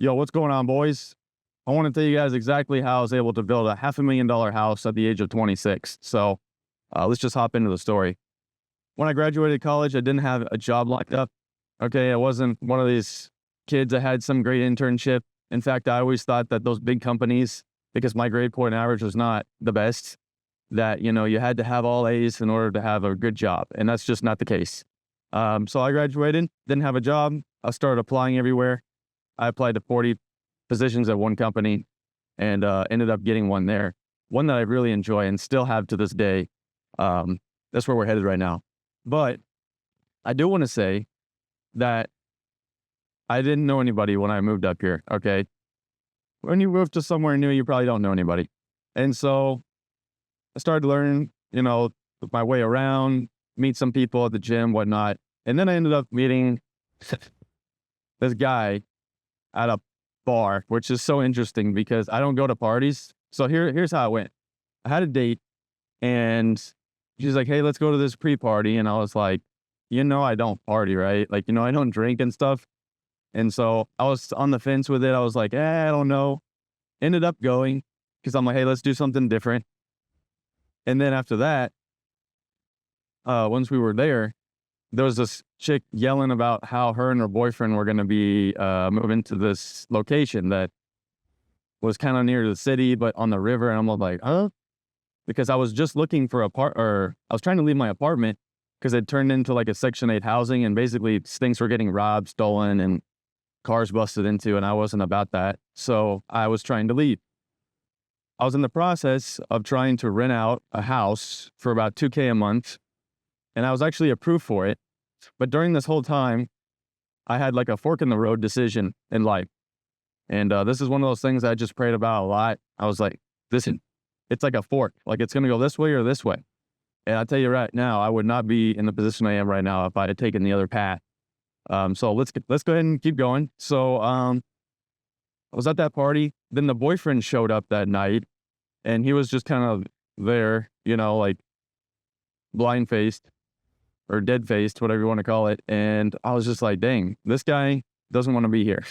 Yo, what's going on, boys? I want to tell you guys exactly how I was able to build a $500,000 house at the age of 26. So let's just hop into the story. When I graduated college, I didn't have a job lined up. Okay, I wasn't one of these kids that had some great internship. In fact, I always thought that those big companies, because my grade point average was not the best, that you had to have all A's in order to have a good job, and that's just not the case. So I graduated, didn't have a job. I started applying everywhere. I applied to 40 positions at one company and ended up getting one there, one that I really enjoy and still have to this day. That's where we're headed right now. But I do want to say that I didn't know anybody when I moved up here, okay? When you move to somewhere new, you probably don't know anybody. And so I started learning, my way around, meet some people at the gym, whatnot. And then I ended up meeting this guy at a bar, which is so interesting because I don't go to parties. So here's how it went. I had a date and she's like, "Hey, let's go to this pre-party." And I was like, I don't party, right? Like, I don't drink and stuff. And so I was on the fence with it. I was like, I don't know. Ended up going because I'm like, hey, let's do something different. And then after that, once we were there was this chick yelling about how her and her boyfriend were going to be moving to this location that was kind of near the city, but on the river. And I'm like, huh? Because I was just looking for I was trying to leave my apartment because it turned into like a Section 8 housing, and basically things were getting robbed, stolen, and cars busted into, and I wasn't about that. So I was trying to leave. I was in the process of trying to rent out a house for about $2K a month, and I was actually approved for it. But during this whole time, I had like a fork in the road decision in life. And this is one of those things I just prayed about a lot. I was like, listen, it's like a fork. Like, it's going to go this way or this way. And I tell you right now, I would not be in the position I am right now if I had taken the other path. So let's go ahead and keep going. So I was at that party. Then the boyfriend showed up that night, and he was just kind of there, like blind-faced or dead-faced, whatever you want to call it. And I was just like, dang, this guy doesn't want to be here.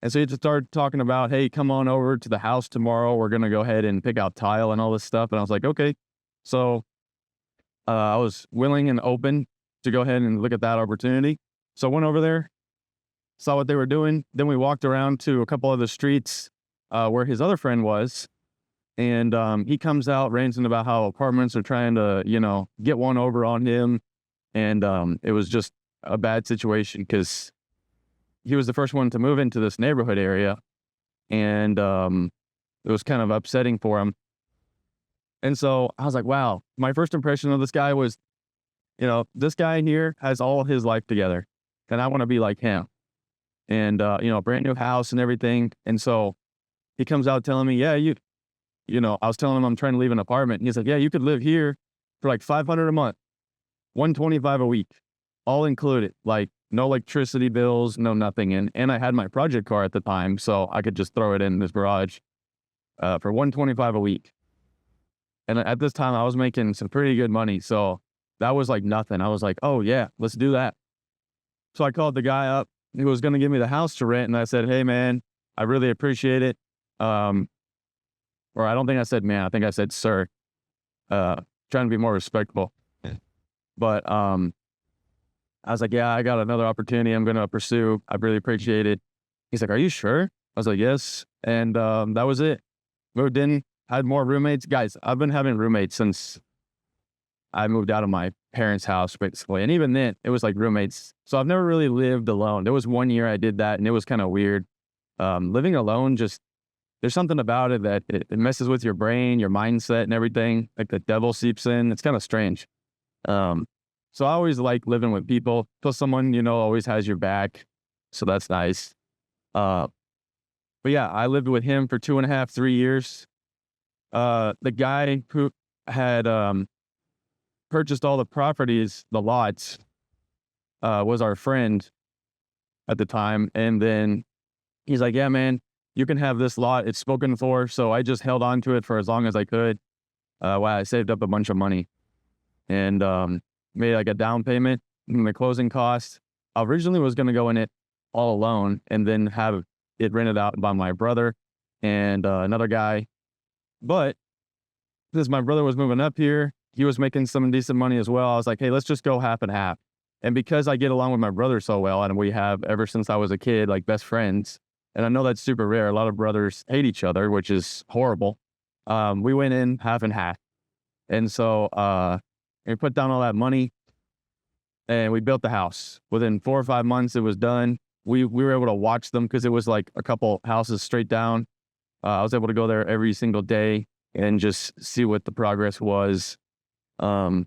And so he just started talking about, hey, come on over to the house tomorrow. We're going to go ahead and pick out tile and all this stuff. And I was like, okay. So I was willing and open to go ahead and look at that opportunity. So I went over there, saw what they were doing. Then we walked around to a couple of the streets where his other friend was. And he comes out ranting about how apartments are trying to, get one over on him. And it was just a bad situation because he was the first one to move into this neighborhood area. And it was kind of upsetting for him. And so I was like, wow, my first impression of this guy was, this guy here has all his life together. And I want to be like him. And, a brand new house and everything. And so he comes out telling me, yeah, I was telling him I'm trying to leave an apartment. And he's like, yeah, you could live here for like $500 a month, $125 a week, all included, like no electricity bills, no nothing. And I had my project car at the time, so I could just throw it in this garage for $125 a week. And at this time, I was making some pretty good money. So that was like nothing. I was like, oh yeah, let's do that. So I called the guy up who was going to give me the house to rent. And I said, hey man, I really appreciate it. Or I don't think I said man, I think I said sir, trying to be more respectful. But I was like, yeah, I got another opportunity I'm going to pursue. I really appreciate it. He's like, are you sure? I was like, yes. And that was it. Moved in, had more roommates. Guys, I've been having roommates since I moved out of my parents' house, basically. And even then, it was like roommates. So I've never really lived alone. There was one year I did that, and it was kind of weird. Living alone, there's something about it that it messes with your brain, your mindset, and everything. Like the devil seeps in. It's kind of strange. So I always like living with people. Plus someone, always has your back. So that's nice. But yeah, I lived with him for 2.5, 3 years. The guy who had purchased all the properties, the lots, was our friend at the time. And then he's like, yeah, man, you can have this lot. It's spoken for. So I just held on to it for as long as I could. While I saved up a bunch of money and made like a down payment and the closing costs. I originally was going to go in it all alone and then have get rented out by my brother and another guy. But since my brother was moving up here, he was making some decent money as well. I was like, hey, let's just go half and half. And because I get along with my brother so well, and we have ever since I was a kid, like best friends, and I know that's super rare. A lot of brothers hate each other, which is horrible. We went in half and half. And so we put down all that money and we built the house. Within 4 or 5 months, it was done. We were able to watch them because it was like a couple houses straight down. I was able to go there every single day and just see what the progress was. And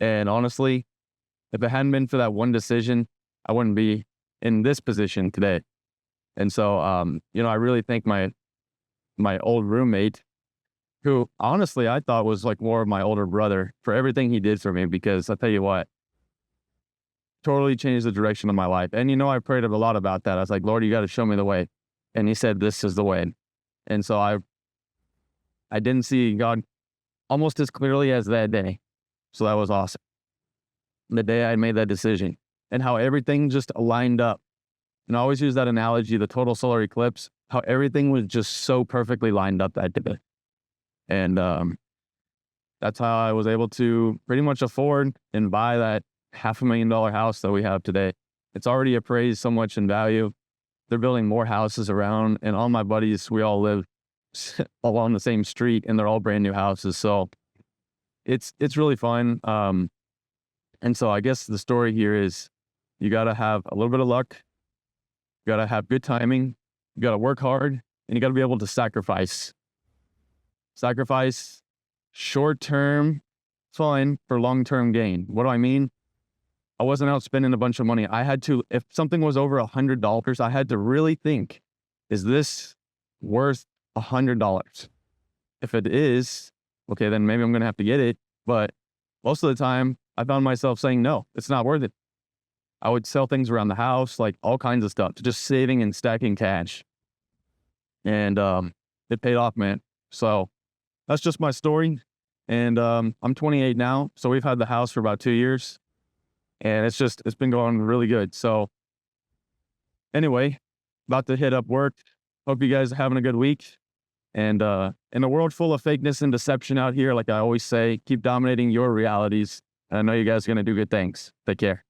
honestly, if it hadn't been for that one decision, I wouldn't be in this position today. And so, I really thank my old roommate, who honestly I thought was like more of my older brother, for everything he did for me, because I'll tell you what, totally changed the direction of my life. And I prayed a lot about that. I was like, Lord, you got to show me the way. And he said, this is the way. And so I didn't see God almost as clearly as that day. So that was awesome. The day I made that decision and how everything just aligned up. And I always use that analogy, the total solar eclipse, how everything was just so perfectly lined up that day. And that's how I was able to pretty much afford and buy that $500,000 house that we have today. It's already appraised so much in value. They're building more houses around, and all my buddies, we all live along the same street, and they're all brand new houses. So it's really fun. And so I guess the story here is you got to have a little bit of luck. You got to have good timing. You got to work hard, and you got to be able to sacrifice short-term fun for long-term gain. What do I mean? I wasn't out spending a bunch of money. I had to, if something was over $100, I had to really think, is this worth $100? If it is, okay, then maybe I'm going to have to get it. But most of the time, I found myself saying, no, it's not worth it. I would sell things around the house, like all kinds of stuff, just saving and stacking cash. And it paid off, man. So that's just my story. And I'm 28 now, so we've had the house for about 2 years. And it's been going really good. So anyway, about to hit up work. Hope you guys are having a good week. And in a world full of fakeness and deception out here, like I always say, keep dominating your realities. And I know you guys are going to do good things. Take care.